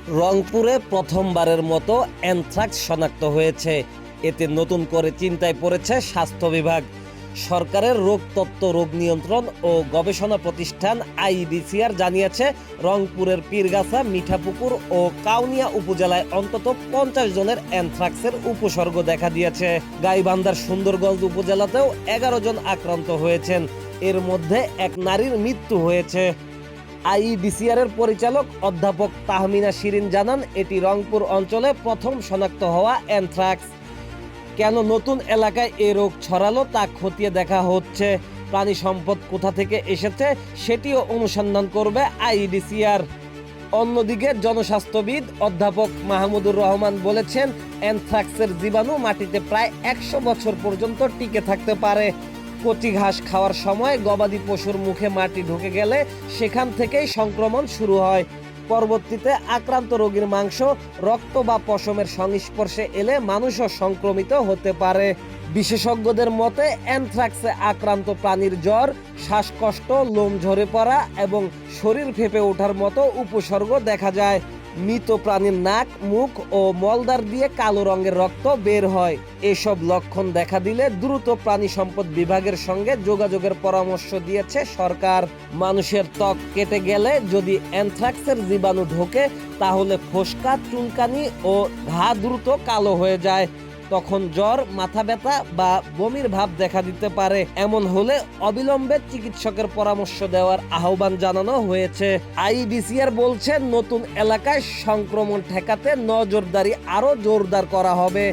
রংপুরে প্রথমবারের মতো অ্যানথ্রাক্স শনাক্ত হয়েছে। এতে নতুন করে চিন্তায় পড়েছে স্বাস্থ্য বিভাগ। সরকারের রোগতত্ত্ব রোগ নিয়ন্ত্রণ ও গবেষণা প্রতিষ্ঠান আইইডিসিআর জানিয়েছে, রংপুরের পীরগাছা, মিঠাপুকুর ও কাউনিয়া উপজেলায় অন্তত 50 জনের অ্যানথ্রাক্সের উপসর্গ দেখা দিয়েছে। গাইবান্ধার সুন্দরগঞ্জ উপজেলাতেও 11 জন আক্রান্ত হয়েছেন। এর মধ্যে এক নারীর মৃত্যু হয়েছে। আইইডিসিআর এর পরিচালক অধ্যাপক তাহমিনা শিরিন জানান, এটি রংপুর অঞ্চলে প্রথম শনাক্ত হওয়া অ্যানথ্রাক্স। কেন নতুন এলাকায় এ রোগ ছড়ালো তা খতিয়ে দেখা হচ্ছে। প্রাণী সম্পদ কোথা থেকে এসেছে সেটিও অনুসন্ধান করবে আইইডিসিআর। অন্যদিকে জনস্বাস্থ্যবিদ অধ্যাপক মাহমুদুর রহমান বলেছেন, অ্যানথ্রাক্সের জীবাণু মাটিতে প্রায় 100 বছর পর্যন্ত টিকে থাকতে পারে। কচি ঘাস খাওয়ার সময় গবাদি পশুর মুখে মাটি ঢুকে গেলে সেখান থেকেই সংক্রমণ শুরু হয়। পরবর্তীতে আক্রান্ত রোগীর মাংস, রক্ত বা পশমের সংস্পর্শে এলে মানুষও সংক্রমিত হতে পারে। বিশেষজ্ঞদের মতে, অ্যানথ্রাক্সে আক্রান্ত প্রাণীর জ্বর, শ্বাসকষ্ট, লোম ঝরে পড়া এবং শরীর ফেঁপে ওঠার মতো উপসর্গ দেখা যায়। মৃত প্রাণীর নাক, মুখ ও মলদ্বার দিয়ে কালো রঙের রক্ত বের হয়। এসব লক্ষণ দেখা দিলে দ্রুত প্রাণী সম্পদ বিভাগের সঙ্গে যোগাযোগের পরামর্শ দিয়েছে সরকার। মানুষের ত্বক কেটে গেলে যদি অ্যানথ্রাক্সের জীবাণু ঢোকে, তাহলে ফোসকা, চুলকানি ও ঘা দ্রুত কালো হয়ে যায়। তখন জ্বর, মাথা ব্যথা বা বমির ভাব দেখা দিতে পারে। এমন হলে অবিলম্বে চিকিৎসকের পরামর্শ দেওয়ার আহ্বান জানানো হয়েছে। আইইডিসিআর বলছে, নতুন এলাকায় সংক্রমণ ঠেকাতে নজরদারি আরো জোরদার করা হবে।